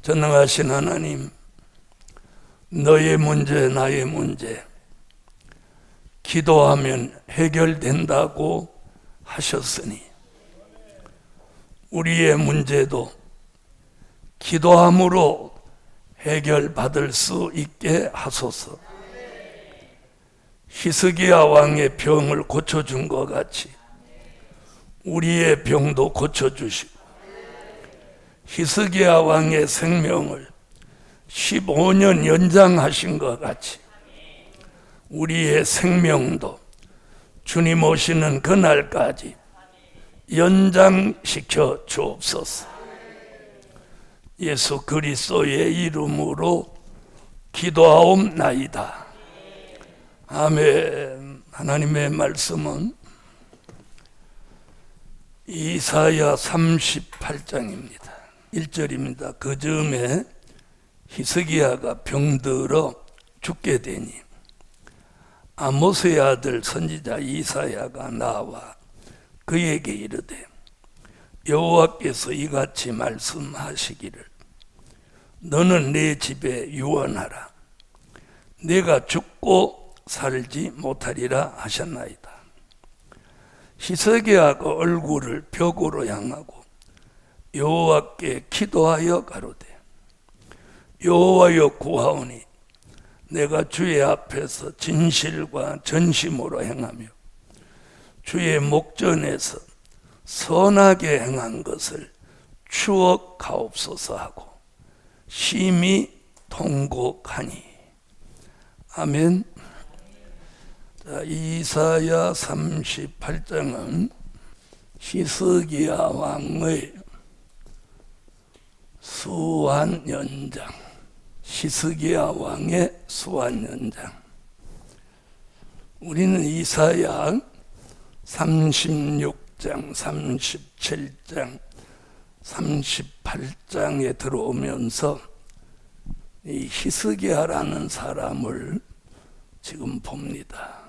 전능하신 하나님, 너의 문제, 나의 문제, 기도하면 해결된다고 하셨으니 우리의 문제도 기도함으로 해결받을 수 있게 하소서. 히스기야 왕의 병을 고쳐준 것 같이 우리의 병도 고쳐주시고, 히스기야 왕의 생명을 15년 연장하신 것 같이 우리의 생명도 주님 오시는 그날까지 연장시켜 주옵소서. 예수 그리스도의 이름으로 기도하옵나이다. 아멘. 하나님의 말씀은 이사야 38장입니다. 1절입니다. 그 즈음에 히스기야가 병들어 죽게 되니 아모스의 아들 선지자 이사야가 나와 그에게 이르되, 여호와께서 이같이 말씀하시기를 너는 내 집에 유언하라. 내가 죽고 살지 못하리라 하셨나이다. 히스기야가 얼굴을 벽으로 향하고 여호와께 기도하여 가로되, 여호와여 구하오니 내가 주의 앞에서 진실과 전심으로 행하며 주의 목전에서 선하게 행한 것을 추억하옵소서 하고 심히 통곡하니. 아멘. 자, 이사야 38장은 히스기야 왕의 수완 연장, 히스기야 왕의 수완 연장. 우리는 이사야 36장, 37장, 38장에 들어오면서 이 히스기야라는 사람을 지금 봅니다.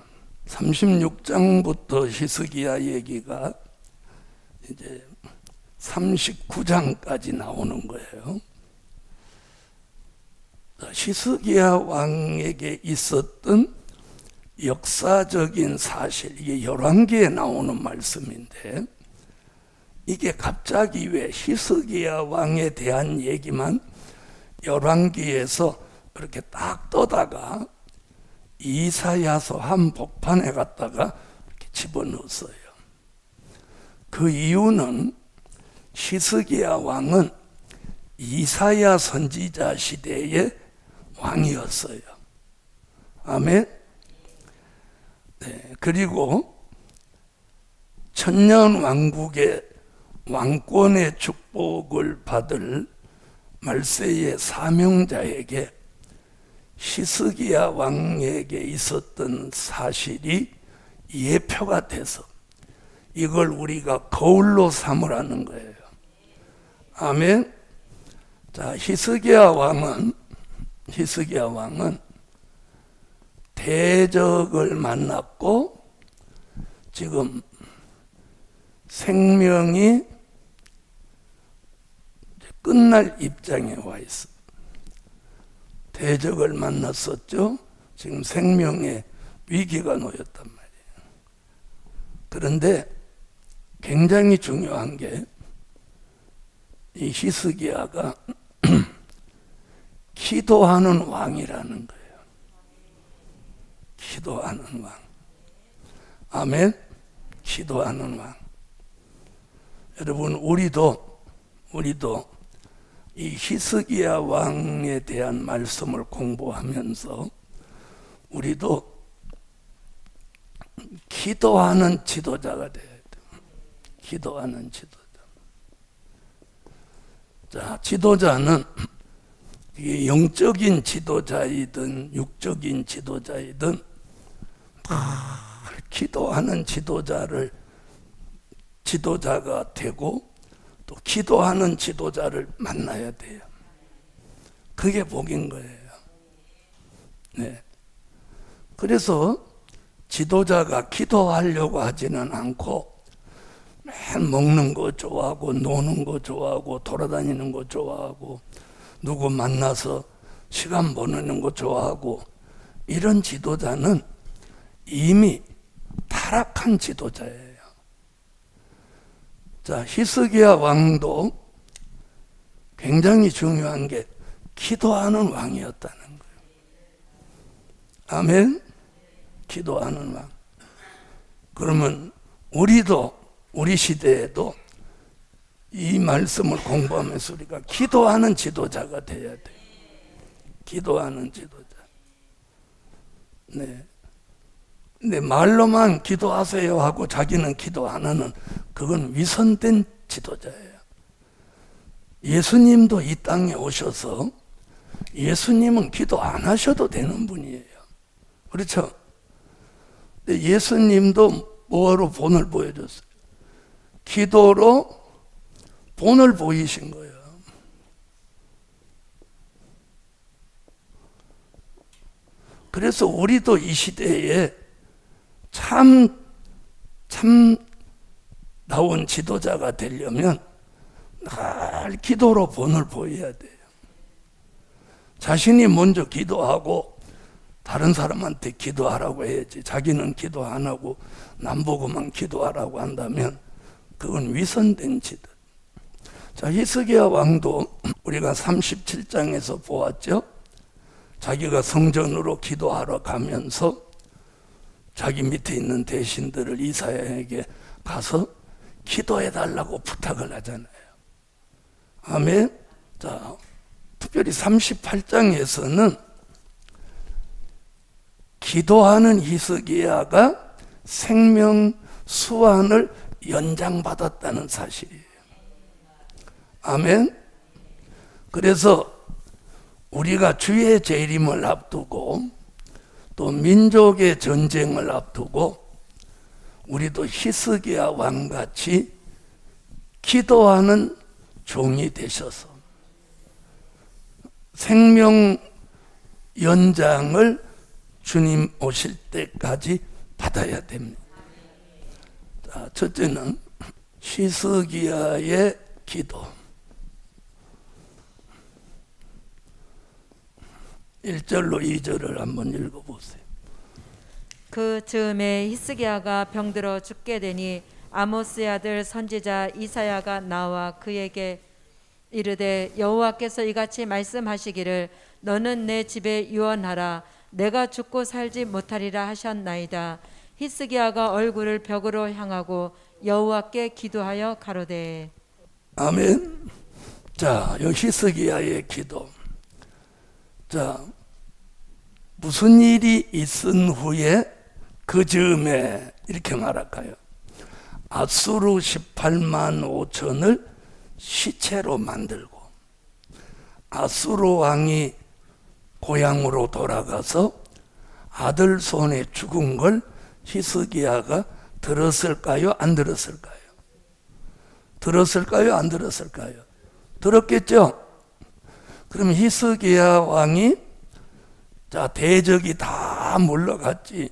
36장부터 히스기야 얘기가 이제 39장까지 나오는 거예요. 히스기야 왕에게 있었던 역사적인 사실, 이게 열왕기에 나오는 말씀인데, 이게 갑자기 왜 히스기야 왕에 대한 얘기만 열왕기에서 이렇게 딱 떠다가 이사야서 한복판에 갔다가 이렇게 집어넣었어요. 그 이유는 히스기야 왕은 이사야 선지자 시대의 왕이었어요. 아멘. 네, 그리고 천년 왕국의 왕권의 축복을 받을 말세의 사명자에게 히스기야 왕에게 있었던 사실이 예표가 돼서 이걸 우리가 거울로 삼으라는 거예요. 아멘. 자, 히스기야 왕은 대적을 만났고 지금 생명이 끝날 입장에 와 있어. 대적을 만났었죠. 지금 생명의 위기가 놓였단 말이에요. 그런데 굉장히 중요한 게 이 히스기야가 기도하는 왕이라는 거예요. 기도하는 왕. 아멘. 기도하는 왕. 여러분, 우리도 이 히스기야 왕에 대한 말씀을 공부하면서 우리도 기도하는 지도자가 돼야 돼요. 기도하는 지도자. 자, 지도자는 영적인 지도자이든 육적인 지도자이든 기도하는 지도자가 되고 또 기도하는 지도자를 만나야 돼요. 그게 복인 거예요. 네. 그래서 지도자가 기도하려고 하지는 않고 맨 먹는 거 좋아하고 노는 거 좋아하고 돌아다니는 거 좋아하고 누구 만나서 시간 보내는 거 좋아하고 이런 지도자는 이미 타락한 지도자예요. 자, 히스기야 왕도 굉장히 중요한 게 기도하는 왕이었다는 거예요. 아멘? 기도하는 왕. 그러면 우리도 우리 시대에도 이 말씀을 공부하면서 우리가 기도하는 지도자가 돼야 돼요. 기도하는 지도자. 네. 근데 말로만 기도하세요 하고 자기는 기도 안 하는 그건 위선된 지도자예요. 예수님도 이 땅에 오셔서 예수님은 기도 안 하셔도 되는 분이에요. 그렇죠? 근데 예수님도 뭐로 본을 보여줬어요? 기도로 본을 보이신 거예요. 그래서 우리도 이 시대에 참 나온 지도자가 되려면 늘 기도로 본을 보여야 돼요. 자신이 먼저 기도하고 다른 사람한테 기도하라고 해야지, 자기는 기도 안 하고 남 보고만 기도하라고 한다면 그건 위선된 지도. 자, 히스기야 왕도 우리가 37장에서 보았죠. 자기가 성전으로 기도하러 가면서 자기 밑에 있는 대신들을 이사야에게 가서 기도해 달라고 부탁을 하잖아요. 아멘. 자, 특별히 38장에서는 기도하는 히스기야가 생명 수완을 연장받았다는 사실이에요. 아멘. 그래서 우리가 주의 재림을 앞두고 또 민족의 전쟁을 앞두고 우리도 히스기야 왕같이 기도하는 종이 되셔서 생명 연장을 주님 오실 때까지 받아야 됩니다. 자, 첫째는 히스기야의 기도. 1절로 2절을 한번 읽어보세요. 그 즈음에 히스기야가 병들어 죽게 되니 아모스의 아들 선지자 이사야가 나와 그에게 이르되 여호와께서 이같이 말씀하시기를 너는 내 집에 유언하라 내가 죽고 살지 못하리라 하셨나이다. 히스기야가 얼굴을 벽으로 향하고 여호와께 기도하여 가로되. 아멘. 자, 여기 히스기야의 기도. 자, 무슨 일이 있은 후에 그 즈음에 이렇게 말할까요? 아수르 18만 5천을 시체로 만들고 아수르 왕이 고향으로 돌아가서 아들 손에 죽은 걸 히스기야가 들었을까요? 안 들었을까요? 들었을까요? 안 들었을까요? 들었겠죠? 그럼 히스기야 왕이 자, 대적이 다 물러갔지.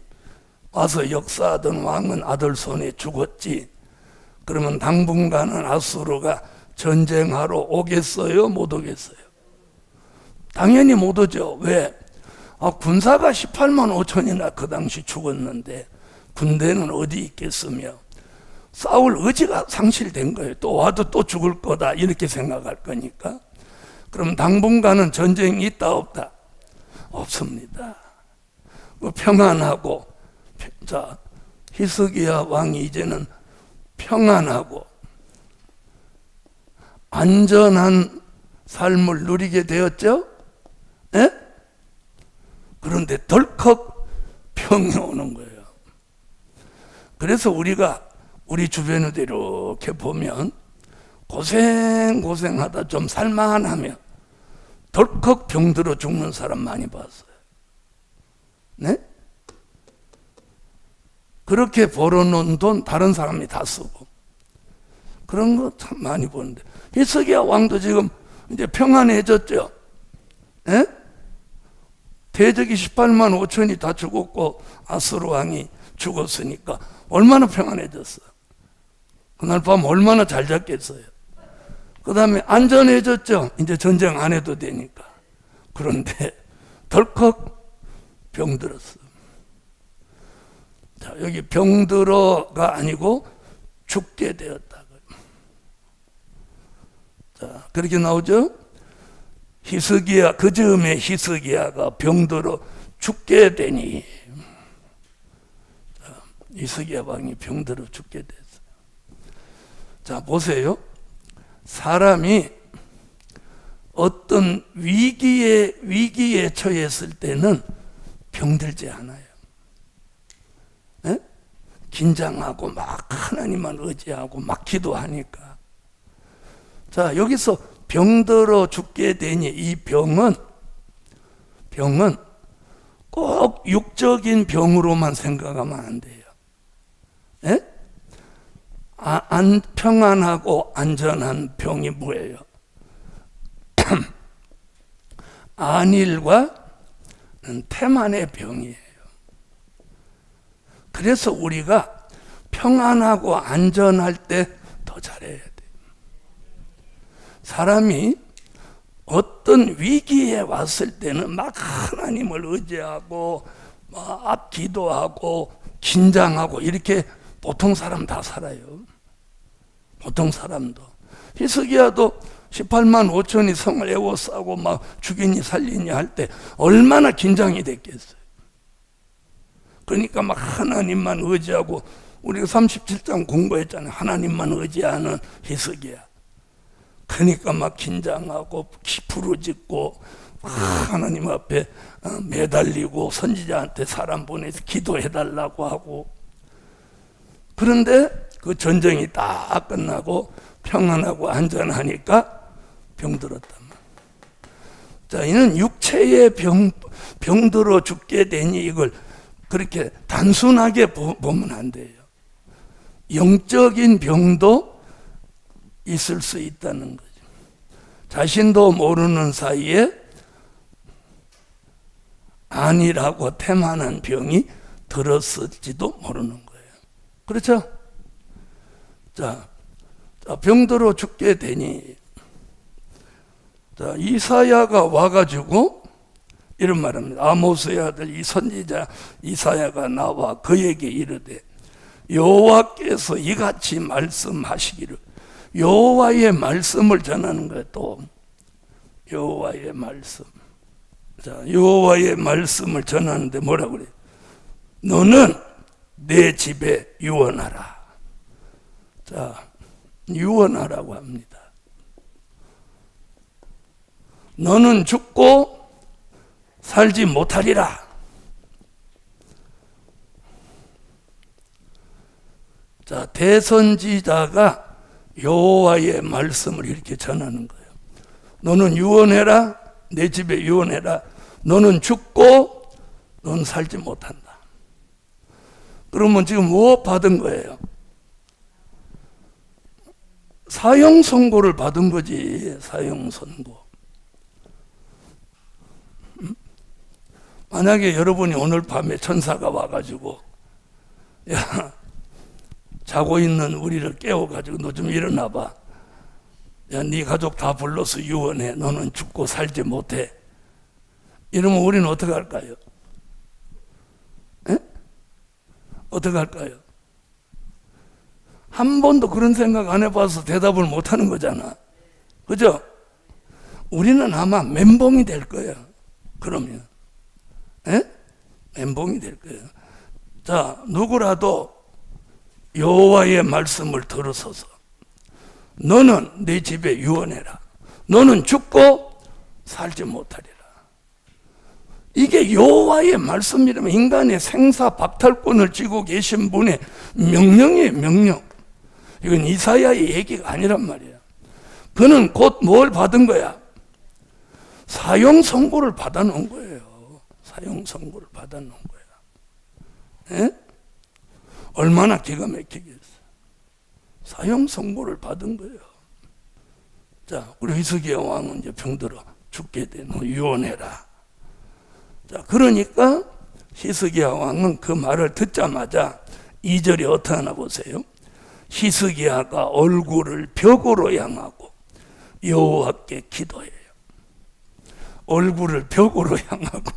와서 역사하던 왕은 아들 손에 죽었지. 그러면 당분간은 아수르가 전쟁하러 오겠어요? 못 오겠어요? 당연히 못 오죠. 왜? 군사가 18만 5천이나 그 당시 죽었는데 군대는 어디 있겠으며 싸울 의지가 상실된 거예요. 또 와도 또 죽을 거다 이렇게 생각할 거니까. 그럼 당분간은 전쟁이 있다 없다? 없습니다. 평안하고, 자, 히스기야 왕이 이제는 평안하고 안전한 삶을 누리게 되었죠? 예? 그런데 덜컥 병이 오는 거예요. 그래서 우리가 우리 주변을 이렇게 보면 고생하다 좀 살만하면 덜컥 병들어 죽는 사람 많이 봤어요. 네? 그렇게 벌어놓은 돈 다른 사람이 다 쓰고 그런 거 참 많이 보는데 히스기야 왕도 지금 이제 평안해졌죠. 예? 대적이 18만 5천이 다 죽었고 아수르 왕이 죽었으니까 얼마나 평안해졌어. 그날 밤 얼마나 잘 잤겠어요. 그 다음에 안전해졌죠. 이제 전쟁 안 해도 되니까. 그런데 덜컥 병들었어. 자, 여기 병들어가 아니고 죽게 되었다. 자, 그렇게 나오죠. 히스기야, 그 즈음에 히스기야가 병들어 죽게 되니. 자, 히스기야 왕이 병들어 죽게 됐어요. 자, 보세요. 사람이 어떤 위기에 처했을 때는 병들지 않아요. 에? 긴장하고 막 하나님만 의지하고 막 기도하니까. 자, 여기서 병들어 죽게 되니 이 병은 꼭 육적인 병으로만 생각하면 안 돼요. 에? 평안하고 안전한 병이 뭐예요? 안일과 태만의 병이에요. 그래서 우리가 평안하고 안전할 때 더 잘해야 돼요. 사람이 어떤 위기에 왔을 때는 막 하나님을 의지하고 막 기도하고 긴장하고 이렇게 보통 사람 다 살아요. 보통 사람도. 히스기야도 18만 5천이 성을 에워싸고 막 죽이니 살리니 할 때 얼마나 긴장이 됐겠어요. 그러니까 막 하나님만 의지하고, 우리가 37장 공부했잖아요. 하나님만 의지하는 히스기야. 그러니까 막 긴장하고 부르짖고 하나님 앞에 매달리고 선지자한테 사람 보내서 기도해달라고 하고. 그런데 그 전쟁이 딱 끝나고 평안하고 안전하니까 병들었단 말이에요. 자, 이는 육체의 병들어 죽게 되니 이걸 그렇게 단순하게 보면 안 돼요. 영적인 병도 있을 수 있다는 거죠. 자신도 모르는 사이에 안일하고 태만한 병이 들었을지도 모르는 거예요. 그렇죠? 자, 병들어 죽게 되니, 자, 이사야가 와가지고 이런 말합니다. 아모스의 아들 이 선지자 이사야가 나와 그에게 이르되 여호와께서 이같이 말씀하시기를. 여호와의 말씀을 전하는 거예요. 또 여호와의 말씀. 자, 여호와의 말씀을 전하는데 뭐라고 그래요? 너는 내 집에 유언하라. 자, 유언하라고 합니다. 너는 죽고 살지 못하리라. 자, 대선지자가 여호와의 말씀을 이렇게 전하는 거예요. 너는 유언해라. 내 집에 유언해라. 너는 죽고 넌 살지 못한다. 그러면 지금 뭐 받은 거예요? 사형 선고를 받은 거지. 사형 선고. 만약에 여러분이 오늘 밤에 천사가 와가지고, 야, 자고 있는 우리를 깨워가지고 너 좀 일어나봐. 야, 네 가족 다 불러서 유언해. 너는 죽고 살지 못해. 이러면 우리는 어떻게 할까요? 에? 어떻게 할까요? 한 번도 그런 생각 안 해봐서 대답을 못하는 거잖아. 그죠? 우리는 아마 멘붕이 될 거예요. 그러면. 에? 멘붕이 될 거예요. 자, 누구라도 여호와의 말씀을 들어서서 너는 내 집에 유언해라. 너는 죽고 살지 못하리라. 이게 여호와의 말씀이라면 인간의 생사 박탈권을 쥐고 계신 분의 명령이에요. 명령. 이건 이사야의 얘기가 아니란 말이야. 그는 곧 뭘 받은 거야? 사형 선고를 받아놓은 거예요. 사형 선고를 받아놓은 거야. 에? 얼마나 기가 막히겠어. 사형 선고를 받은 거예요. 자, 우리 히스기야 왕은 이제 병들어 죽게 돼. 너 유언해라. 자, 그러니까 히스기야 왕은 그 말을 듣자마자 2절이 어떻게 하나 보세요. 히스기야가 얼굴을 벽으로 향하고 여호와께 기도해요. 얼굴을 벽으로 향하고.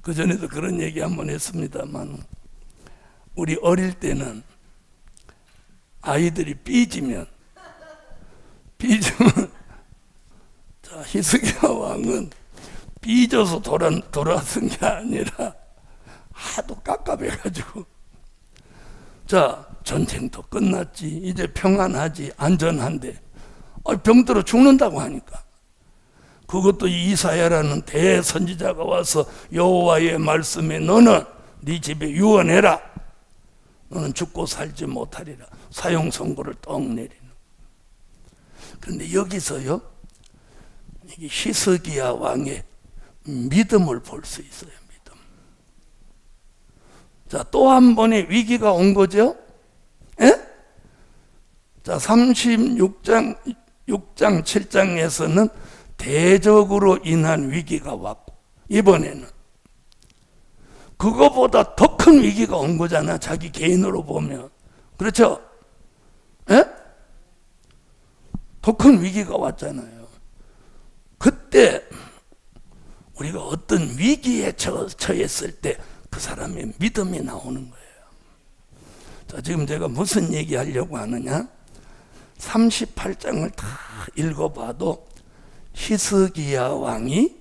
그전에도 그런 얘기 한번 했습니다만, 우리 어릴 때는 아이들이 삐지면 자, 히스기야 왕은 삐져서 돌아선 게 아니라 하도 깝깝해가지고, 자, 전쟁도 끝났지, 이제 평안하지, 안전한데 병들어 죽는다고 하니까, 그것도 이사야라는 대선지자가 와서 여호와의 말씀에 너는 네 집에 유언해라, 너는 죽고 살지 못하리라, 사형 선고를 떡 내리는. 그런데 여기서요, 이게 히스기야 왕의 믿음을 볼 수 있어요. 믿음. 자, 또 한 번의 위기가 온 거죠. 예? 자, 36장 6장 7장에서는 대적으로 인한 위기가 왔고, 이번에는 그거보다 더 큰 위기가 온 거잖아, 자기 개인으로 보면. 그렇죠? 예? 더 큰 위기가 왔잖아요. 그때 우리가 어떤 위기에 처했을 때 그 사람의 믿음이 나오는 거예요. 자, 지금 제가 무슨 얘기 하려고 하느냐, 38장을 다 읽어봐도 히스기야 왕이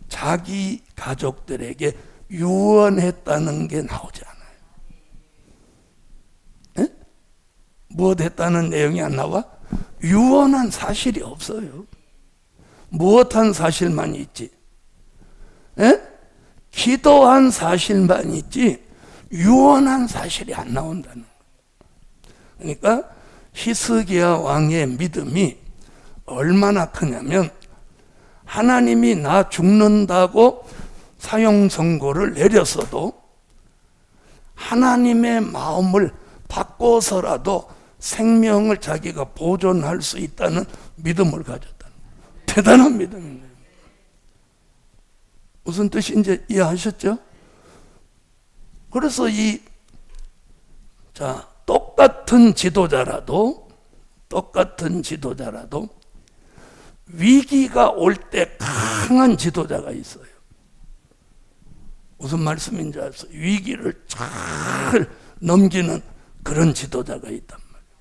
자기 가족들에게 유언했다는 게 나오지 않아요. 에? 무엇 했다는 내용이 안 나와? 유언한 사실이 없어요. 무엇한 사실만 있지? 에? 기도한 사실만 있지 유언한 사실이 안 나온다는 거예요. 그러니까 히스기야 왕의 믿음이 얼마나 크냐면, 하나님이 나 죽는다고 사형 선고를 내렸어도 하나님의 마음을 바꿔서라도 생명을 자기가 보존할 수 있다는 믿음을 가졌다. 대단한 믿음입니다. 무슨 뜻인지 이해하셨죠? 그래서 똑같은 지도자라도 위기가 올 때 강한 지도자가 있어요. 무슨 말씀인지 아세요? 위기를 잘 넘기는 그런 지도자가 있단 말이에요.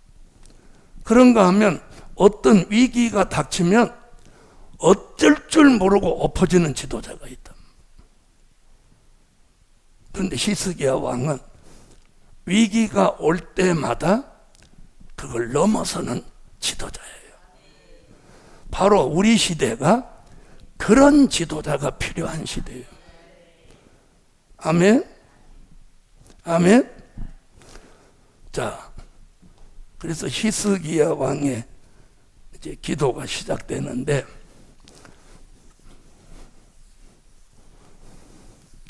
그런가 하면 어떤 위기가 닥치면 어쩔 줄 모르고 엎어지는 지도자가 있단 말이에요. 그런데 히스기야 왕은 위기가 올 때마다 그걸 넘어서는 지도자예요. 바로 우리 시대가 그런 지도자가 필요한 시대예요. 아멘? 아멘? 자, 그래서 히스기야 왕의 이제 기도가 시작되는데,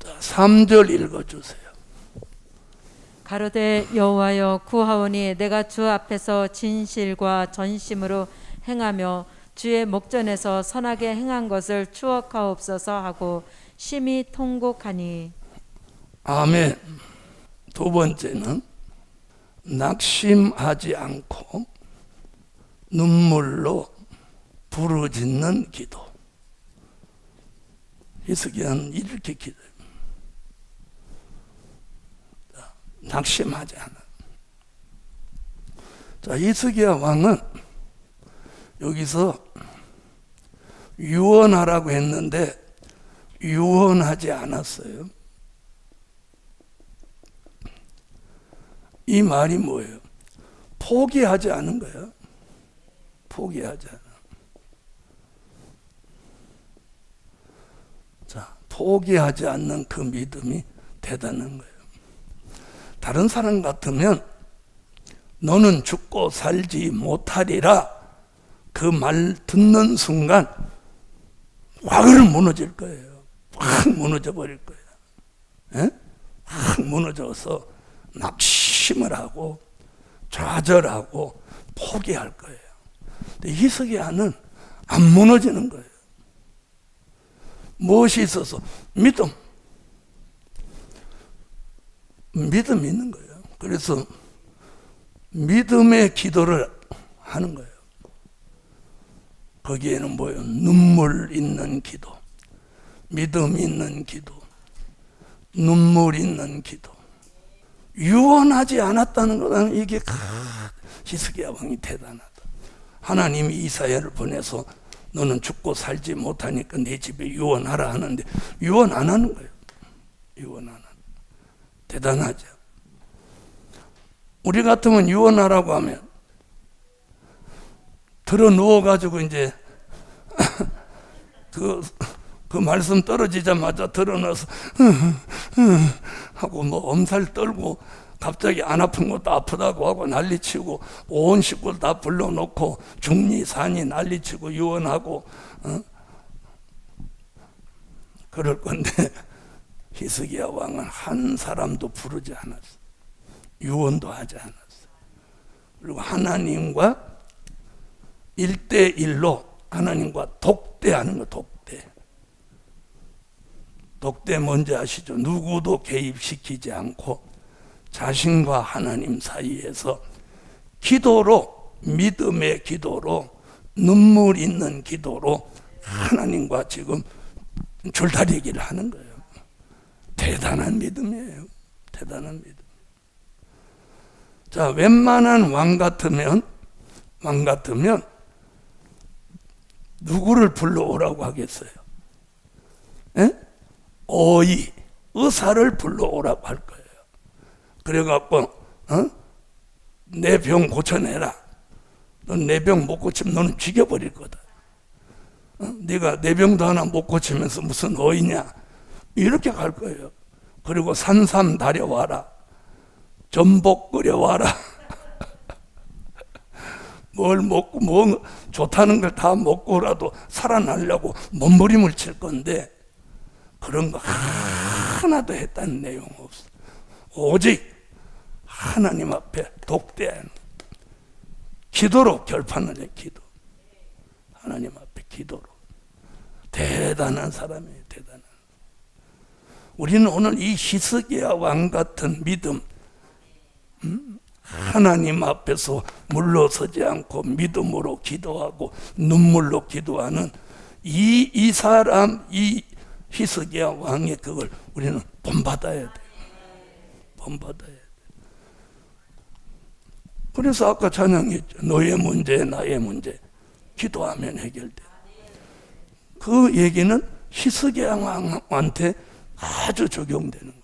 자, 3절 읽어주세요. 가로되 여호와여 구하오니 내가 주 앞에서 진실과 전심으로 행하며 주의 목전에서 선하게 행한 것을 추억하옵소서 하고 심히 통곡하니. 아멘. 두 번째는 낙심하지 않고 눈물로 부르짖는 기도. 히스기야는 이렇게 기도해요. 낙심하지 않아. 자, 히스기야 왕은 여기서 유언하라고 했는데 유언하지 않았어요. 이 말이 뭐예요? 포기하지 않은 거예요. 포기하지 않아. 자, 포기하지 않는 그 믿음이 대단한 거예요. 다른 사람 같으면 너는 죽고 살지 못하리라, 그 말 듣는 순간 확을 무너질 거예요. 확 무너져 버릴 거예요. 에? 확 무너져서 낙심을 하고 좌절하고 포기할 거예요. 근데 히스기야는 안 무너지는 거예요. 무엇이 있어서? 믿음이 있는 거예요. 그래서 믿음의 기도를 하는 거예요. 거기에는 뭐예요? 눈물 있는 기도, 믿음 있는 기도, 눈물 있는 기도. 유언하지 않았다는 것은 이게 히스기야 왕이 대단하다. 하나님이 이사야를 보내서 너는 죽고 살지 못하니까 내 집에 유언하라 하는데 유언 안 하는 거예요. 유언 안 하는. 대단하죠. 우리 같으면 유언하라고 하면 들어 누워가지고 이제 그 말씀 떨어지자마자 들어 넣어서 하고 뭐 엄살 떨고 갑자기 안 아픈 것도 아프다고 하고 난리치고 온 식구를 다 불러놓고 중리 산이 난리치고 유언하고 그럴 건데 히스기야 왕은 한 사람도 부르지 않았어. 유언도 하지 않았어. 그리고 하나님과 1대1로 하나님과 독대하는 거. 독대 뭔지 아시죠? 누구도 개입시키지 않고 자신과 하나님 사이에서 기도로, 믿음의 기도로, 눈물 있는 기도로 하나님과 지금 줄다리기를 하는 거예요. 대단한 믿음이에요. 대단한 믿음. 자, 웬만한 왕 같으면 누구를 불러오라고 하겠어요? 에? 의사를 불러오라고 할 거예요. 그래갖고 내 병 고쳐내라. 넌 내 병 못 고치면 너는 죽여버릴 거다. 네가 내 병도 하나 못 고치면서 무슨 어이냐. 이렇게 갈 거예요. 그리고 산삼 다려와라. 전복 끓여와라. 뭘 먹고 뭐 좋다는 걸 다 먹고라도 살아나려고 몸부림을 칠 건데 그런 거 하나도 했다는 내용 없어. 오직 하나님 앞에 독대하는 기도로 결판을 해. 기도. 하나님 앞에 기도로. 대단한 사람이에요. 대단한. 우리는 오늘 이 히스기야 왕 같은 믿음, 하나님 앞에서 물러서지 않고 믿음으로 기도하고 눈물로 기도하는 이 사람, 이 히스기야 왕의 그걸 우리는 본받아야 돼. 본받아야 돼. 그래서 아까 찬양했죠. 너의 문제, 나의 문제. 기도하면 해결돼. 그 얘기는 히스기야 왕한테 아주 적용되는 거예요.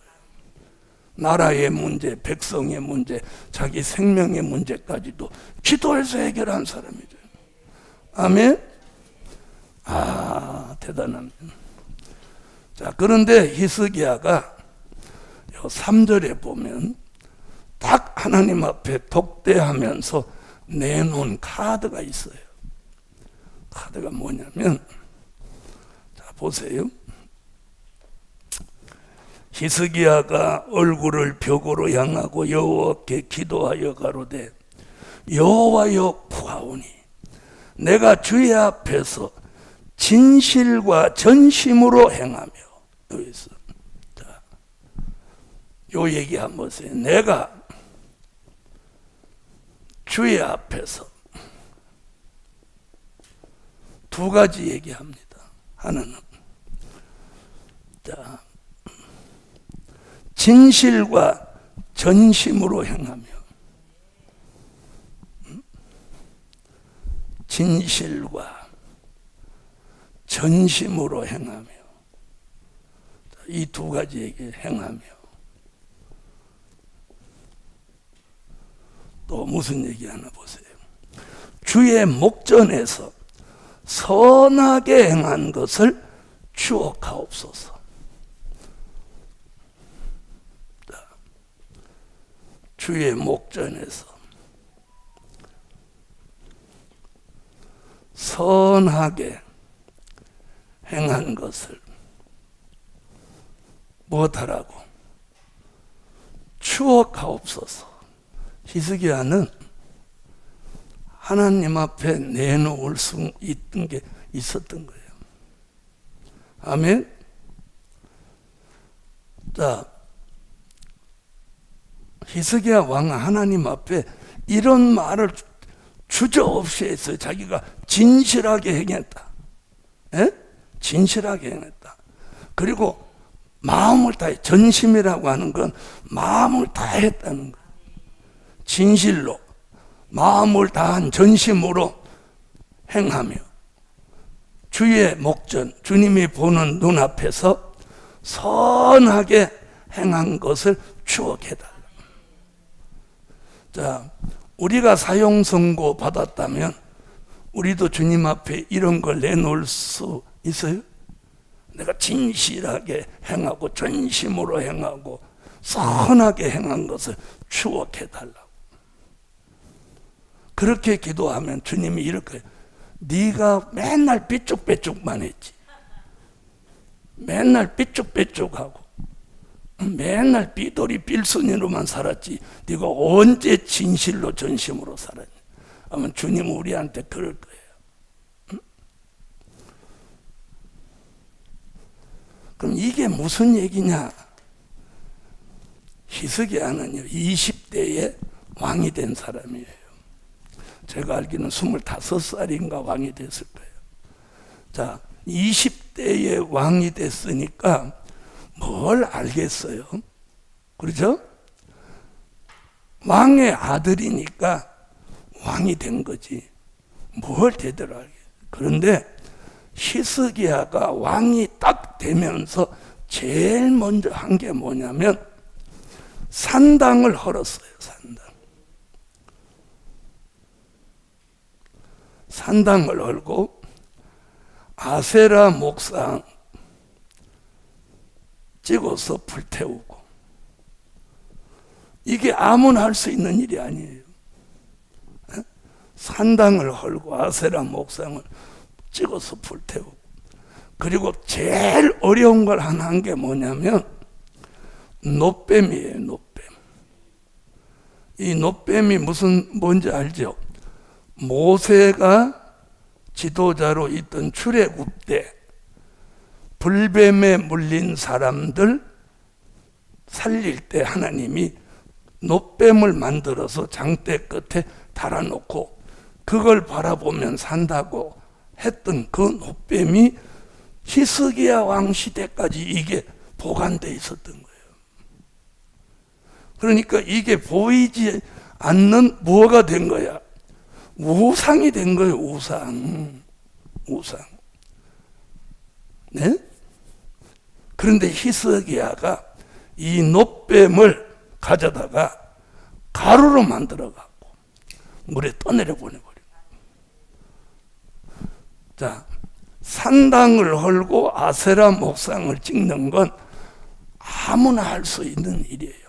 나라의 문제, 백성의 문제, 자기 생명의 문제까지도 기도해서 해결한 사람이죠. 아멘? 대단합니다. 자, 그런데 히스기야가 3절에 보면 딱 하나님 앞에 독대하면서 내놓은 카드가 있어요. 카드가 뭐냐면, 자, 보세요. 히스기야가 얼굴을 벽으로 향하고 여호와께 기도하여 가로되 여호와여 구하오니 내가 주의 앞에서 진실과 전심으로 행하며. 여기서 자, 요 얘기 한번 보세요. 내가 주의 앞에서 두 가지 얘기합니다. 하나는 자, 진실과 전심으로 행하며. 진실과 전심으로 행하며. 이 두 가지 얘기 행하며. 또 무슨 얘기 하나 보세요. 주의 목전에서 선하게 행한 것을 추억하옵소서. 주의 목전에서 선하게 행한 것을 무엇하라고? 추억하옵소서. 히스기야는 하나님 앞에 내놓을 수 있던 게 있었던 거예요. 아멘? 자, 히스기야 왕은 하나님 앞에 이런 말을 주저없이 했어요. 자기가 진실하게 행했다. 예? 진실하게 행했다. 그리고 마음을 다해, 전심이라고 하는 건 마음을 다했다는 거예요. 진실로 마음을 다한 전심으로 행하며 주의 목전, 주님이 보는 눈앞에서 선하게 행한 것을 추억해달라. 자, 우리가 사형 선고 받았다면 우리도 주님 앞에 이런 걸 내놓을 수 있어요? 내가 진실하게 행하고 전심으로 행하고 선하게 행한 것을 추억해달라고. 그렇게 기도하면 주님이 이럴 거예요. 네가 맨날 삐죽빼죽만 했지. 맨날 삐죽빼죽하고 맨날 삐돌이 삘순이로만 살았지. 네가 언제 진실로 전심으로 살았냐. 아마 주님은 우리한테 그럴 거예요. 응? 그럼 이게 무슨 얘기냐? 히스기야는요 20대에 왕이 된 사람이에요. 제가 알기로는 25살인가 왕이 됐을 거예요. 자, 20대에 왕이 됐으니까 뭘 알겠어요? 그렇죠? 왕의 아들이니까 왕이 된 거지. 뭘 제대로 알겠어요. 그런데 히스기야가 왕이 딱 되면서 제일 먼저 한 게 뭐냐면 산당을 헐었어요. 산당을 헐고 아세라 목상 찍어서 불태우고. 이게 아무나 할 수 있는 일이 아니에요. 산당을 헐고 아세라 목상을 찍어서 불태우고. 그리고 제일 어려운 걸 하나 한 게 뭐냐면 놋뱀이에요. 놋뱀. 이 놋뱀이 뭔지 알죠? 모세가 지도자로 있던 출애굽 때 불뱀에 물린 사람들 살릴 때 하나님이 놋뱀을 만들어서 장대 끝에 달아놓고 그걸 바라보면 산다고 했던 그 놋뱀이 히스기야 왕 시대까지 이게 보관되어 있었던 거예요. 그러니까 이게 보이지 않는 뭐가 된 거야? 우상이 된 거예요. 우상. 네? 그런데 히스기야가 이 놋뱀을 가져다가 가루로 만들어 갖고 물에 떠내려 보내버려. 자, 산당을 헐고 아세라 목상을 찍는 건 아무나 할 수 있는 일이에요.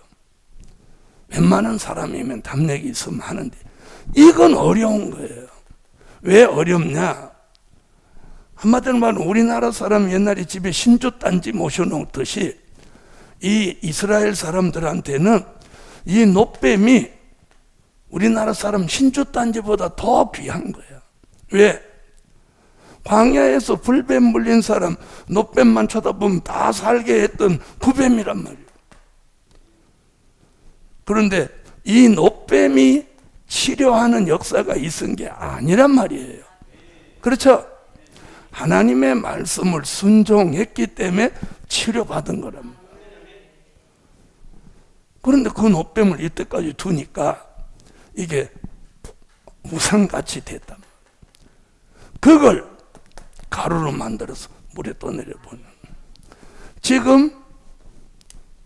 웬만한 사람이면 담력이 있으면 하는데 이건 어려운 거예요. 왜 어렵냐? 한마디로 말하면 우리나라 사람 옛날에 집에 신주단지 모셔놓듯이 이 이스라엘 사람들한테는 이 놋뱀이 우리나라 사람 신주단지보다 더 귀한 거예요. 왜? 광야에서 불뱀 물린 사람 놋뱀만 쳐다보면 다 살게 했던 그 뱀이란 말이에요. 그런데 이 놋뱀이 치료하는 역사가 있은 게 아니란 말이에요. 그렇죠? 하나님의 말씀을 순종했기 때문에 치료받은 거란 말이에요. 그런데 그 놋뱀을 이때까지 두니까 이게 우상같이 됐단 말이에요. 그걸 가루로 만들어서 물에 떠내려 보는. 지금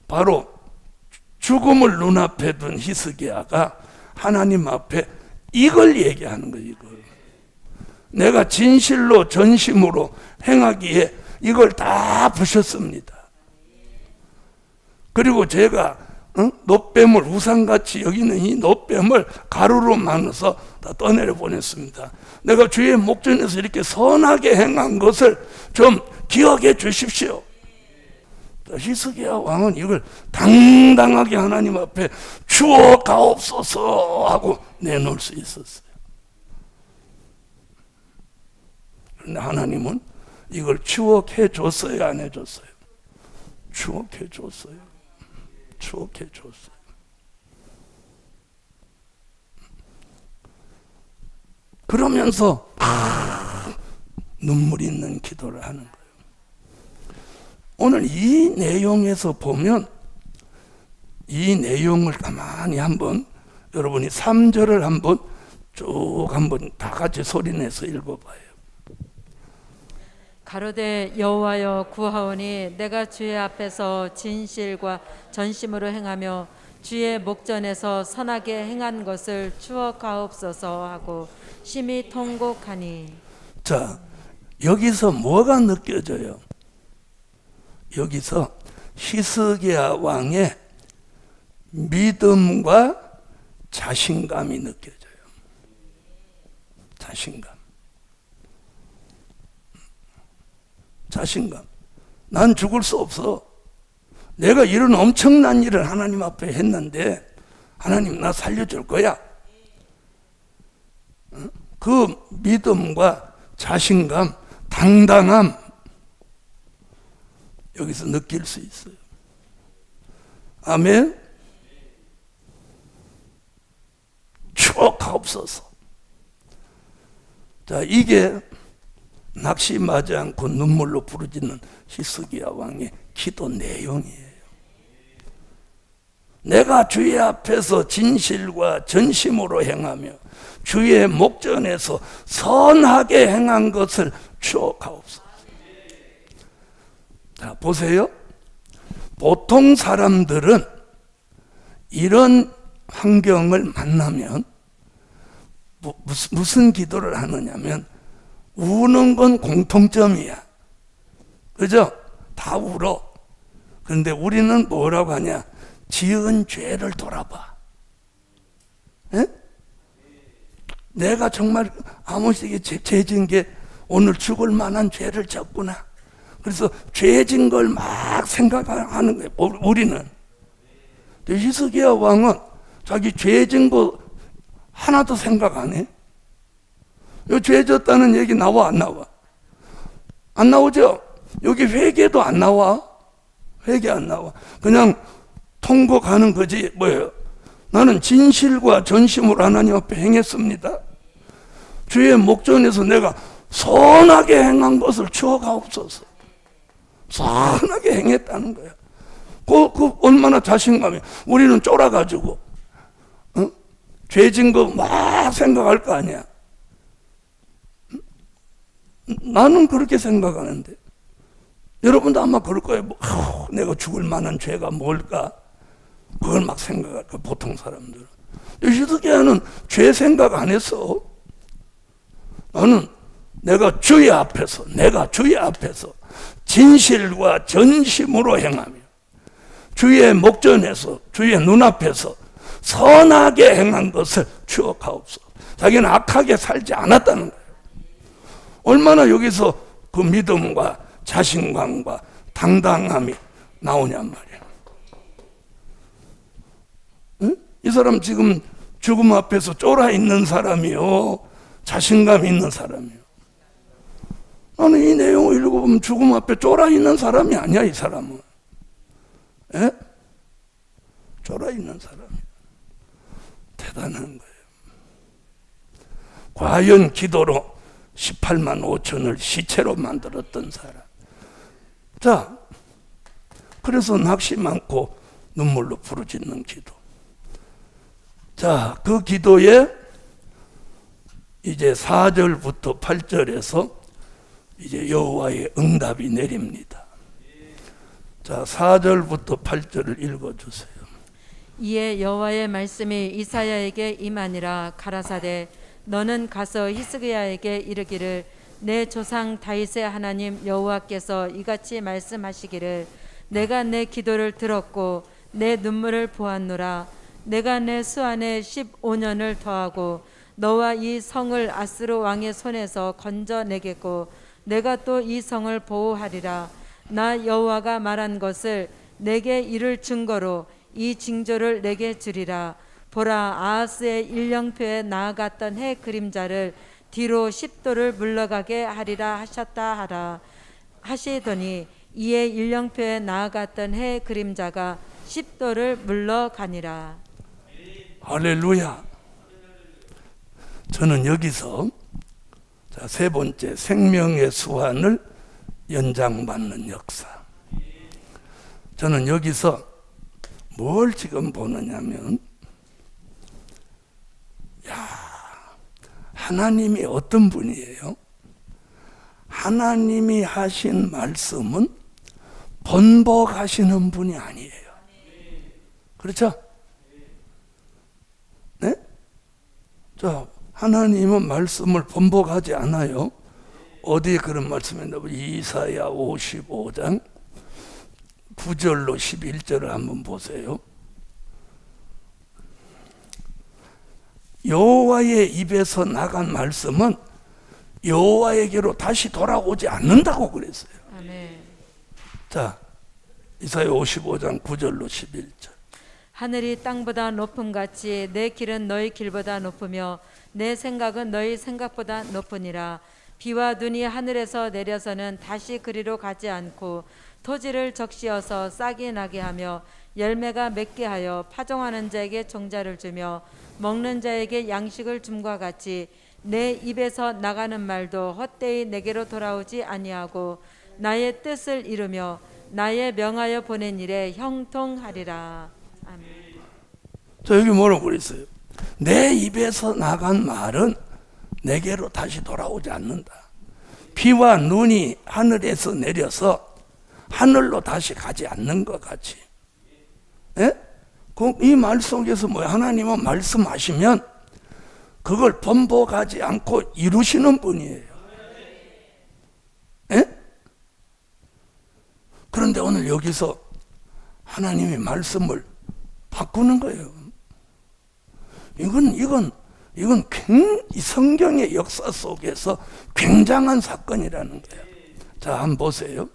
바로 죽음을 눈앞에 둔 히스기야가 하나님 앞에 이걸 얘기하는 거예요. 이걸. 내가 진실로 전심으로 행하기에 이걸 다 부셨습니다. 그리고 제가 놋뱀을 우상같이 여기는 이 놋뱀을 가루로 만들어서 다 떠내려 보냈습니다. 내가 주의 목전에서 이렇게 선하게 행한 것을 좀 기억해 주십시오. 히스기야 왕은 이걸 당당하게 하나님 앞에 추억하옵소서 하고 내놓을 수 있었어요. 그런데 하나님은 이걸 추억해 줬어요, 안 해줬어요? 추억해 줬어요. 추억해 줬어요. 그러면서 눈물 있는 기도를 하는 거예요. 오늘 이 내용에서 보면 이 내용을 가만히 한번 여러분이 3절을 한번 쭉 한번 다 같이 소리내서 읽어봐요. 가로되 여호와여 구하오니 내가 주의 앞에서 진실과 전심으로 행하며 주의 목전에서 선하게 행한 것을 추억하옵소서 하고 심히 통곡하니. 자, 여기서 뭐가 느껴져요? 여기서 히스기야 왕의 믿음과 자신감이 느껴져요. 자신감. 난 죽을 수 없어. 내가 이런 엄청난 일을 하나님 앞에 했는데 하나님 나 살려줄 거야. 그 믿음과 자신감, 당당함 여기서 느낄 수 있어요. 아멘. 추억하옵소서. 자, 이게 낙심하지 않고 눈물로 부르짖는 히스기야 왕의 기도 내용이에요. 내가 주의 앞에서 진실과 전심으로 행하며 주의 목전에서 선하게 행한 것을 추억하옵소서. 자, 보세요. 보통 사람들은 이런 환경을 만나면 무슨 기도를 하느냐면 우는 건 공통점이야. 그죠? 다 울어. 그런데 우리는 뭐라고 하냐? 지은 죄를 돌아봐. 에? 내가 정말 아무시게 죄 지은 게 오늘 죽을 만한 죄를 졌구나. 그래서 죄 진 걸 막 생각하는 거예요. 우리는. 히스기야 왕은 자기 죄 진 거 하나도 생각 안 해. 요 죄 졌다는 얘기 나와 안 나와? 안 나오죠? 여기 회개도 안 나와. 회개 안 나와. 그냥 통곡하는 거지. 뭐예요? 나는 진실과 전심으로 하나님 앞에 행했습니다. 주의 목전에서 내가 선하게 행한 것을 추억하옵소서. 선하게 행했다는 거야. 그 얼마나 자신감이. 우리는 쫄아가지고 죄진 거 막 생각할 거 아니야. 나는 그렇게 생각하는데 여러분도 아마 그럴 거예요. 내가 죽을 만한 죄가 뭘까? 그걸 막 생각할 거야, 보통 사람들은. 히스기야는 죄 생각 안 했어. 나는 내가 주의 앞에서 진실과 전심으로 행하며 주의 목전에서 주의 눈앞에서 선하게 행한 것을 추억하옵소서. 자기는 악하게 살지 않았다는 거예요. 얼마나 여기서 그 믿음과 자신감과 당당함이 나오냔 말이야. 응? 이 사람 지금 죽음 앞에서 쫄아 있는 사람이요, 자신감 있는 사람이요. 나는 이 내용을 읽어보면 죽음 앞에 쫄아 있는 사람이 아니야. 이 사람은 쫄아 있는 사람이야. 대단한 거예요. 과연 기도로 18만 5천을 시체로 만들었던 사람. 자, 그래서 낙심 많고 눈물로 부르짖는 기도. 자, 그 기도에 이제 4절부터 8절에서 이제 여호와의 응답이 내립니다. 자, 4절부터 8절을 읽어주세요. 이에 여호와의 말씀이 이사야에게 임하니라. 가라사대 너는 가서 히스기야에게 이르기를 내 조상 다윗의 하나님 여호와께서 이같이 말씀하시기를 내가 내 기도를 들었고 내 눈물을 보았노라. 내가 내 수안에 15년을 더하고 너와 이 성을 아스루 왕의 손에서 건져내겠고 내가 또 이 성을 보호하리라. 나 여호와가 말한 것을 내게 이룰 증거로 이 징조를 내게 주리라. 보라, 아하스의 일령표에 나아갔던 해 그림자를 뒤로 10도를 물러가게 하리라 하셨다 하라 하시더니 이에 일령표에 나아갔던 해 그림자가 10도를 물러가니라. 할렐루야. 저는 여기서 자, 세 번째, 생명의 수완을 연장받는 역사. 저는 여기서 뭘 지금 보느냐면, 하나님이 어떤 분이에요? 하나님이 하신 말씀은 번복하시는 분이 아니에요. 그렇죠? 네? 자, 하나님은 말씀을 번복하지 않아요. 어디에 그런 말씀이 있나 보죠? 이사야 55장 9절로 11절을 한번 보세요. 여호와의 입에서 나간 말씀은 여호와에게로 다시 돌아오지 않는다고 그랬어요. 아멘. 자, 이사야 55장 9절로 11절. 하늘이 땅보다 높음 같이 내 길은 너희 길보다 높으며 내 생각은 너희 생각보다 높으니라. 비와 눈이 하늘에서 내려서는 다시 그리로 가지 않고 토지를 적시어서 싹이 나게 하며 열매가 맺게 하여 파종하는 자에게 종자를 주며 먹는 자에게 양식을 줌과 같이 내 입에서 나가는 말도 헛되이 내게로 돌아오지 아니하고 나의 뜻을 이루며 나의 명하여 보낸 일에 형통하리라. 아멘. 자, 여기 뭐라고 그랬어요? 내 입에서 나간 말은 내게로 다시 돌아오지 않는다. 비와 눈이 하늘에서 내려서 하늘로 다시 가지 않는 것 같이. 예? 이 말 속에서 뭐야? 하나님은 말씀하시면 그걸 번복하지 않고 이루시는 분이에요. 예? 그런데 오늘 여기서 하나님이 말씀을 바꾸는 거예요. 이건 이 성경의 역사 속에서 굉장한 사건이라는 거예요. 자, 한번 보세요.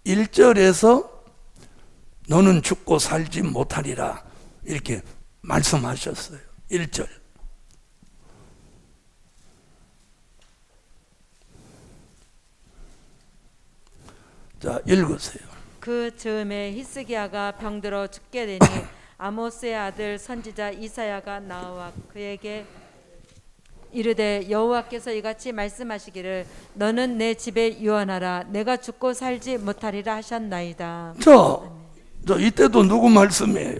1절에서 너는 죽고 살지 못하리라 이렇게 말씀하셨어요. 1절. 자, 읽으세요. 그 즈음에 히스기야가 병들어 죽게 되니 아모스의 아들 선지자 이사야가 나와 그에게 이르되 여호와께서 이같이 말씀하시기를 너는 내 집에 유언하라 내가 죽고 살지 못하리라 하셨나이다. 저 이때도 누구 말씀이에요?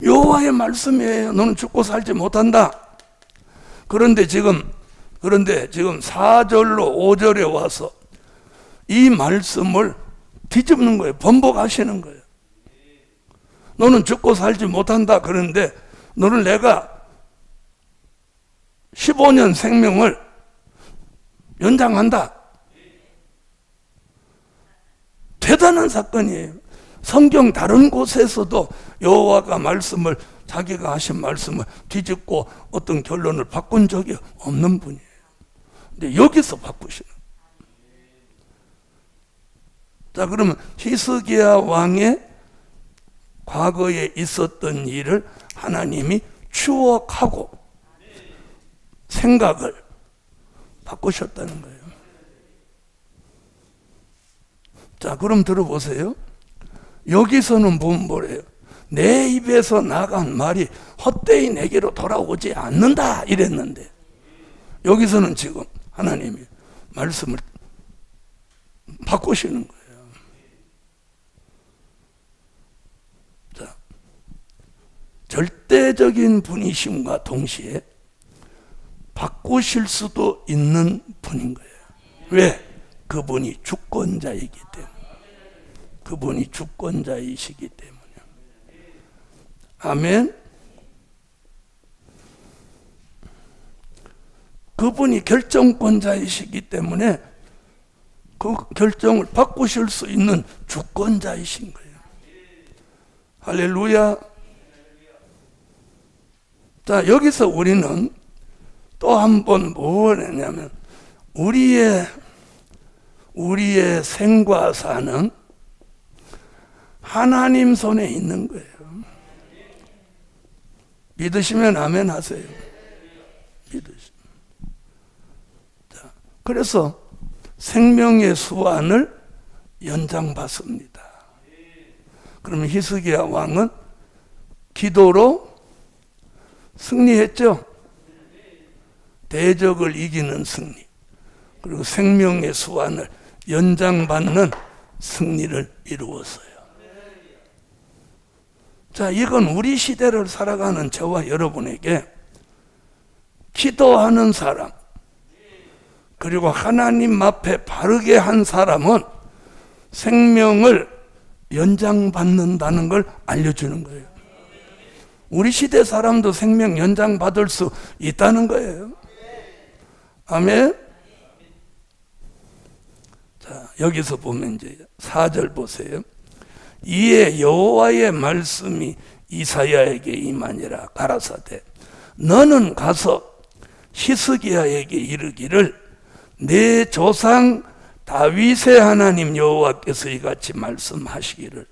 여호와의 말씀이에요. 너는 죽고 살지 못한다. 그런데 지금 4절로 5절에 와서 이 말씀을 뒤집는 거예요. 번복하시는 거예요. 너는 죽고 살지 못한다. 그런데 너를 내가 15년 생명을 연장한다. 대단한 사건이에요. 성경 다른 곳에서도 여호와가 말씀을 자기가 하신 말씀을 뒤집고 어떤 결론을 바꾼 적이 없는 분이에요. 근데 여기서 바꾸시는. 자, 그러면 히스기야 왕의 과거에 있었던 일을 하나님이 추억하고 생각을 바꾸셨다는 거예요. 자, 그럼 들어보세요. 여기서는 보면 뭐래요? 내 입에서 나간 말이 헛되이 내게로 돌아오지 않는다 이랬는데 여기서는 지금 하나님이 말씀을 바꾸시는 거예요. 자, 절대적인 분이심과 동시에 바꾸실 수도 있는 분인 거예요. 왜? 그분이 주권자이기 때문에. 그분이 주권자이시기 때문에. 아멘. 그분이 결정권자이시기 때문에 그 결정을 바꾸실 수 있는 주권자이신 거예요. 할렐루야. 자, 여기서 우리는 또 한 번 뭘 했냐면 우리의 생과 사는 하나님 손에 있는 거예요. 믿으시면 아멘 하세요. 믿으시면. 자, 그래서 생명의 수완을 연장받습니다. 그러면 히스기야 왕은 기도로 승리했죠. 대적을 이기는 승리, 그리고 생명의 수완을 연장받는 승리를 이루었어요. 자, 이건 우리 시대를 살아가는 저와 여러분에게 기도하는 사람, 그리고 하나님 앞에 바르게 한 사람은 생명을 연장받는다는 걸 알려주는 거예요. 우리 시대 사람도 생명 연장받을 수 있다는 거예요. 아멘. 자, 여기서 보면 이제 4절 보세요. 이에 여호와의 말씀이 이사야에게 임하니라. 가라사대 너는 가서 히스기야에게 이르기를 내 조상 다윗의 하나님 여호와께서 이같이 말씀하시기를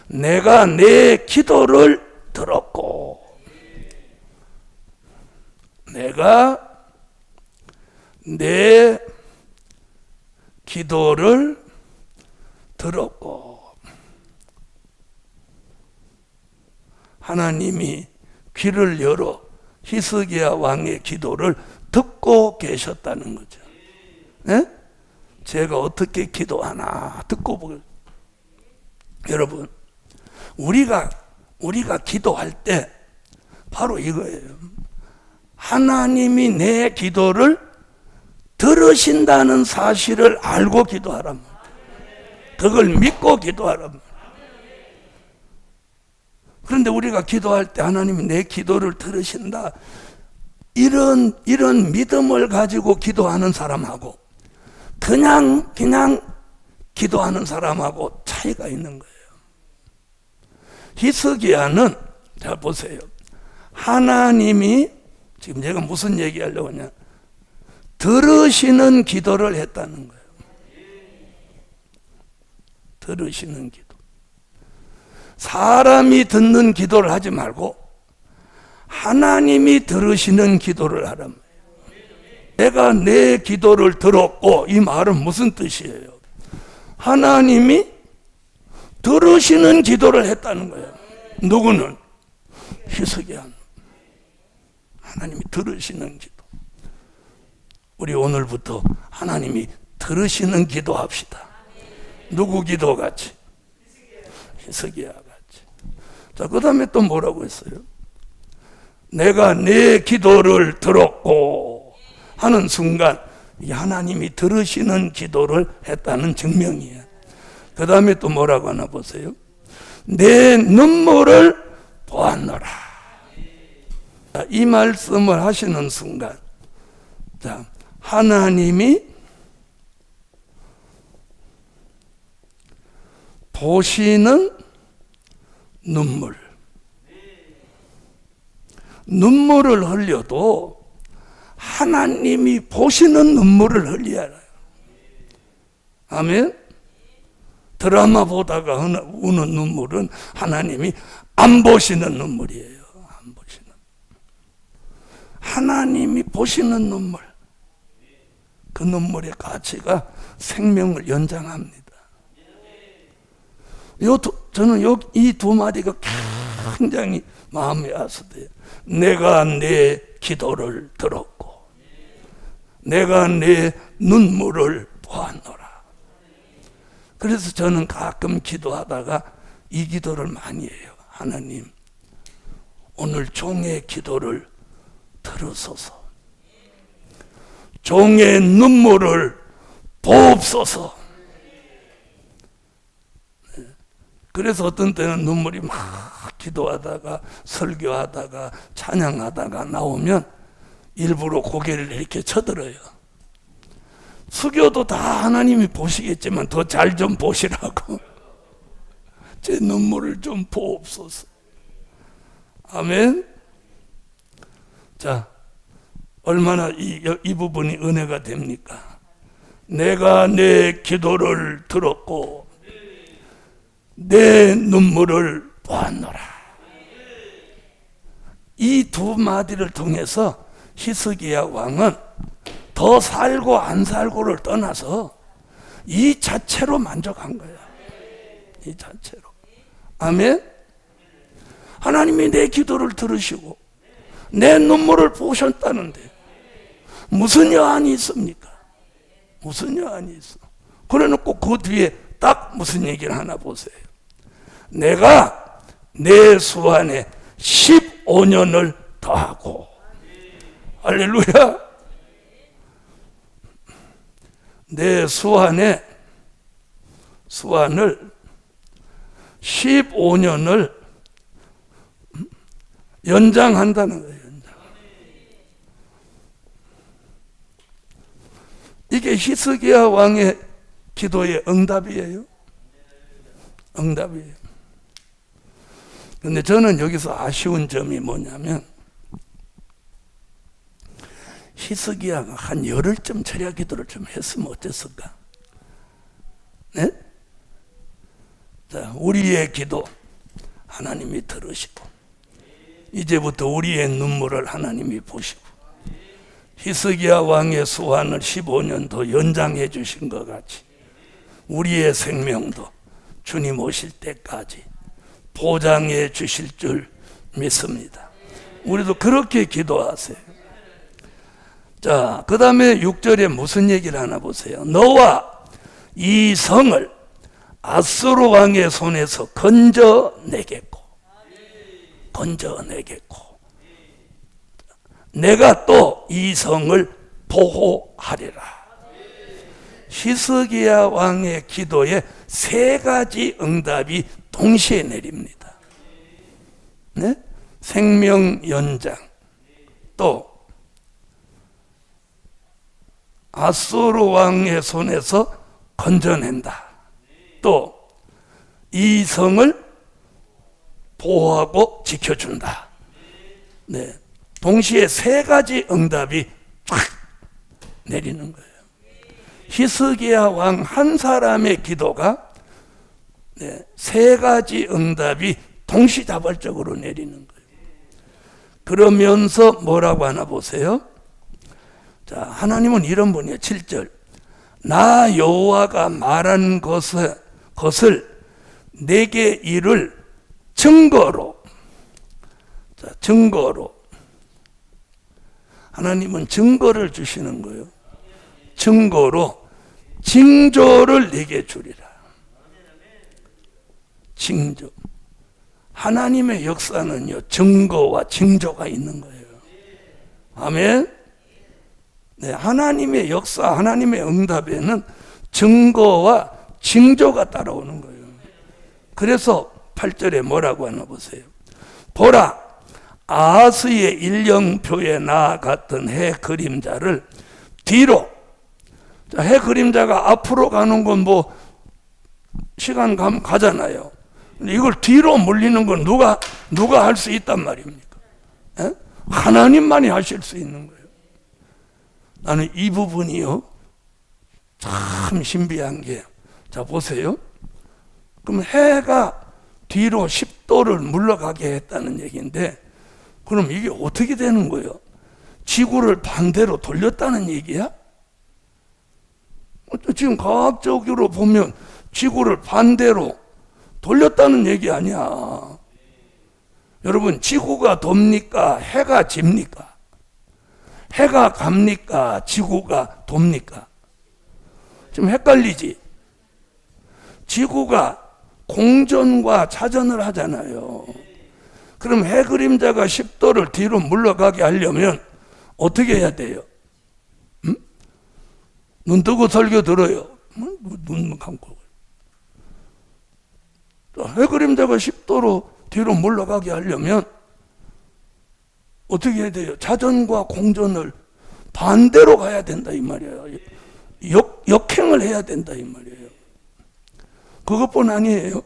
내가 내 기도를 들었고 내가 내 기도를 들었고, 하나님이 귀를 열어 히스기야 왕의 기도를 듣고 계셨다는 거죠. 네? 제가 어떻게 기도하나 듣고 보겠습니다. 여러분, 우리가 기도할 때 바로 이거예요. 하나님이 내 기도를 들으신다는 사실을 알고 기도하란 말이에요. 그걸 믿고 기도하란 말이에요. 그런데 우리가 기도할 때 하나님이 내 기도를 들으신다, 이런 믿음을 가지고 기도하는 사람하고 그냥 기도하는 사람하고 차이가 있는 거예요. 히스기야는, 자 보세요, 하나님이, 지금 제가 무슨 얘기하려고 하냐, 들으시는 기도를 했다는 거예요. 들으시는 기도. 사람이 듣는 기도를 하지 말고 하나님이 들으시는 기도를 하란 말이에요. 내가 내 기도를 들었고, 이 말은 무슨 뜻이에요? 하나님이 들으시는 기도를 했다는 거예요. 누구는? 히스기야. 하나님이 들으시는 기도. 우리 오늘부터 하나님이 들으시는 기도 합시다. 누구 기도 같이? 히스기야 같이. 자, 그 다음에 또 뭐라고 했어요? 내가 내 기도를 들었고 하는 순간 하나님이 들으시는 기도를 했다는 증명이에요. 그 다음에 또 뭐라고 하나 보세요. 내 눈물을 보았노라. 자, 이 말씀을 하시는 순간, 자, 하나님이 보시는 눈물을 흘려도 하나님이 보시는 눈물을 흘려야 해요. 아멘. 드라마 보다가 우는 눈물은 하나님이 안 보시는 눈물이에요. 안 보시는. 하나님이 보시는 눈물. 그 눈물의 가치가 생명을 연장합니다. 저는 이 두 마디가 굉장히 마음에 와서돼요. 내가 내 기도를 들었고 내가 내 눈물을 보았노라. 그래서 저는 가끔 기도하다가 이 기도를 많이 해요. 하나님, 오늘 종의 기도를 들으소서. 종의 눈물을 보옵소서. 그래서 어떤 때는 눈물이 막 기도하다가 설교하다가 찬양하다가 나오면 일부러 고개를 이렇게 쳐들어요. 수교도 다 하나님이 보시겠지만 더 잘 좀 보시라고. 제 눈물을 좀 보옵소서. 아멘. 자, 얼마나 이 부분이 은혜가 됩니까? 내가 내 기도를 들었고 내 눈물을 보았노라. 이 두 마디를 통해서 히스기야 왕은 더 살고 안 살고를 떠나서 이 자체로 만족한 거야. 이 자체로. 아멘. 하나님이 내 기도를 들으시고 내 눈물을 보셨다는데 무슨 여한이 있습니까? 무슨 여한이 있어? 그래놓고 그 뒤에 딱 무슨 얘기를 하나 보세요. 내가 내 수완에 15년을 더하고. 할렐루야. 내 수완을 15년을 연장한다는 거예요. 연장. 이게 히스기야 왕의 기도의 응답이에요. 응답이에요. 근데 저는 여기서 아쉬운 점이 뭐냐면 히스기야가 한 열흘쯤 철야 기도를 좀 했으면 어땠을까? 네? 자, 우리의 기도 하나님이 들으시고 이제부터 우리의 눈물을 하나님이 보시고 히스기야 왕의 수완을 15년 더 연장해 주신 것 같이 우리의 생명도 주님 오실 때까지 보장해 주실 줄 믿습니다. 우리도 그렇게 기도하세요. 자, 그 다음에 6절에 무슨 얘기를 하나 보세요. 너와 이 성을 아수르 왕의 손에서 건져내겠고 내가 또 이 성을 보호하리라. 히스기야 왕의 기도에 세 가지 응답이 동시에 내립니다. 네? 생명 연장, 또 아수르 왕의 손에서 건져낸다. 또 이 성을 보호하고 지켜준다. 네. 동시에 세 가지 응답이 쫙 내리는 거예요. 히스기야 왕 한 사람의 기도가 세 가지 응답이 동시다발적으로 내리는 거예요. 그러면서 뭐라고 하나 보세요. 자, 하나님은 이런 분이에요. 7절. 나 여호와가 말한 것을 내게 이룰 증거로. 자, 증거로. 하나님은 증거를 주시는 거예요. 증거로 징조를 내게 주리라. 징조. 하나님의 역사는요, 증거와 징조가 있는 거예요. 아멘. 네, 하나님의 역사, 하나님의 응답에는 증거와 징조가 따라오는 거예요. 그래서 8절에 뭐라고 하나 보세요. 보라, 아하스의 일령표에 나아갔던 해 그림자를 뒤로. 자, 해 그림자가 앞으로 가는 건 뭐 시간 가잖아요. 이걸 뒤로 물리는 건 누가 할 수 있단 말입니까? 에? 하나님만이 하실 수 있는 거예요. 나는 이 부분이요, 참 신비한 게, 자 보세요. 그럼 해가 뒤로 10도를 물러가게 했다는 얘기인데, 그럼 이게 어떻게 되는 거예요? 지구를 반대로 돌렸다는 얘기야? 지금 과학적으로 보면 지구를 반대로 돌렸다는 얘기 아니야. 여러분, 지구가 돕니까? 해가 집니까? 해가 갑니까? 지구가 돕니까? 좀 헷갈리지? 지구가 공전과 차전을 하잖아요. 그럼 해 그림자가 10도를 뒤로 물러가게 하려면 어떻게 해야 돼요? 응? 눈 뜨고 설교 들어요. 눈 감고. 해 그림자가 10도로 뒤로 물러가게 하려면 어떻게 해야 돼요? 자전과 공전을 반대로 가야 된다 이 말이에요. 역행을 해야 된다 이 말이에요. 그것뿐 아니에요.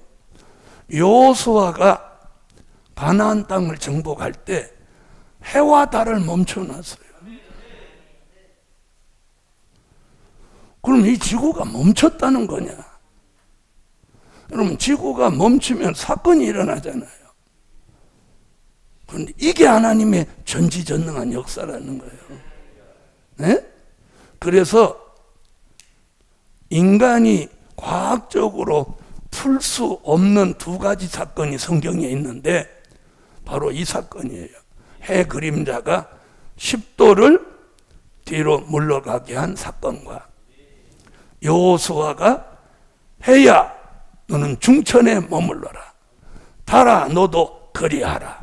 여호수아가 가나안 땅을 정복할 때 해와 달을 멈춰놨어요. 그럼 이 지구가 멈췄다는 거냐? 여러분, 지구가 멈추면 사건이 일어나잖아요. 그런데 이게 하나님의 전지전능한 역사라는 거예요. 네? 그래서 인간이 과학적으로 풀 수 없는 두 가지 사건이 성경에 있는데 바로 이 사건이에요. 해 그림자가 10도를 뒤로 물러가게 한 사건과 여호수아가 해야 너는 중천에 머물러라, 달아 너도 그리하라.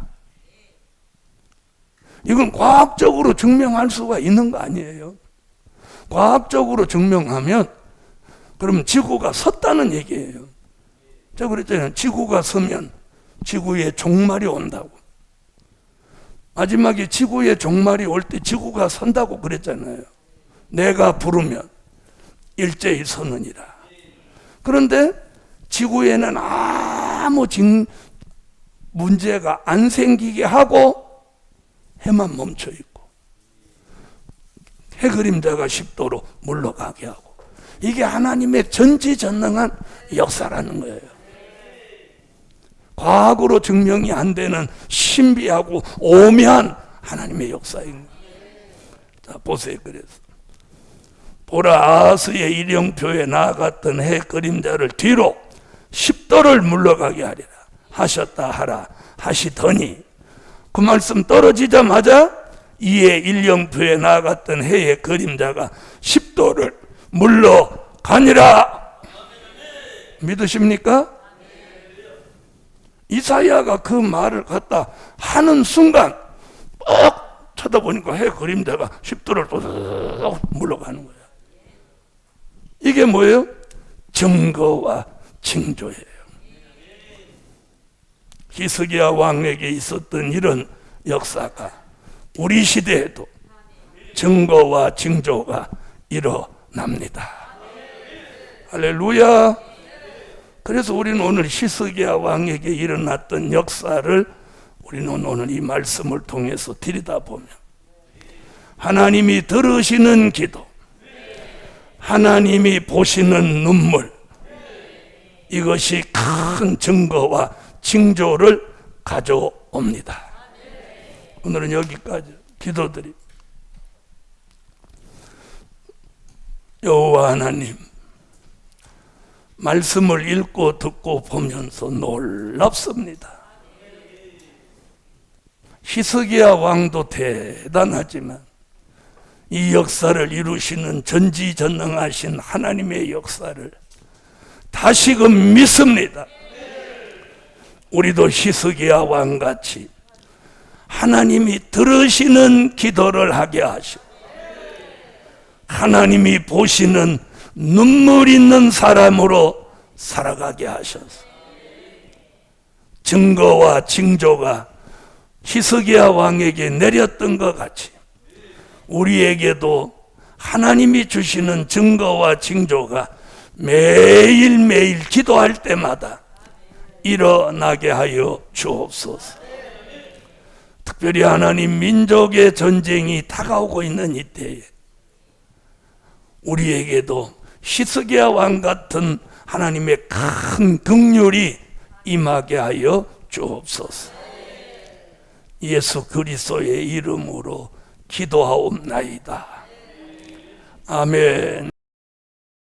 이건 과학적으로 증명할 수가 있는 거 아니에요. 과학적으로 증명하면 그럼 지구가 섰다는 얘기예요. 제가 그랬잖아요. 지구가 서면 지구에 종말이 온다고. 마지막에 지구에 종말이 올 때 지구가 선다고 그랬잖아요. 내가 부르면 일제히 서느니라. 그런데 지구에는 아무 문제가 안 생기게 하고 해만 멈춰 있고 해 그림자가 10도로 물러가게 하고, 이게 하나님의 전지전능한 역사라는 거예요. 과학으로 증명이 안 되는 신비하고 오묘한 하나님의 역사인 거예요. 자, 보세요. 그래서 보라, 아하스의 일령표에 나아갔던 해 그림자를 뒤로 10도를 물러가게 하리라 하셨다 하라 하시더니, 그 말씀 떨어지자마자 이에 일령표에 나아갔던 해의 그림자가 10도를 물러가니라. 믿으십니까? 이사야가 그 말을 갖다 하는 순간 뻑 쳐다보니까 해 그림자가 10도를 또 물러가는 거야. 이게 뭐예요? 증거와 징조예요. 히스기야 왕에게 있었던 이런 역사가 우리 시대에도 증거와 징조가 일어납니다. 할렐루야. 그래서 우리는 오늘 히스기야 왕에게 일어났던 역사를 우리는 오늘 이 말씀을 통해서 들여다보면 하나님이 들으시는 기도, 하나님이 보시는 눈물, 이것이 큰 증거와 징조를 가져옵니다. 오늘은 여기까지 기도드립니다. 여호와 하나님, 말씀을 읽고 듣고 보면서 놀랍습니다. 히스기야 왕도 대단하지만 이 역사를 이루시는 전지전능하신 하나님의 역사를 다시금 믿습니다. 우리도 히스기야 왕같이 하나님이 들으시는 기도를 하게 하시고 하나님이 보시는 눈물 있는 사람으로 살아가게 하셔서 증거와 징조가 히스기야 왕에게 내렸던 것 같이 우리에게도 하나님이 주시는 증거와 징조가 매일매일 기도할 때마다 일어나게 하여 주옵소서. 특별히 하나님, 민족의 전쟁이 다가오고 있는 이때에 우리에게도 히스기야 왕 같은 하나님의 큰 긍휼이 임하게 하여 주옵소서. 예수 그리스도의 이름으로 기도하옵나이다. 아멘.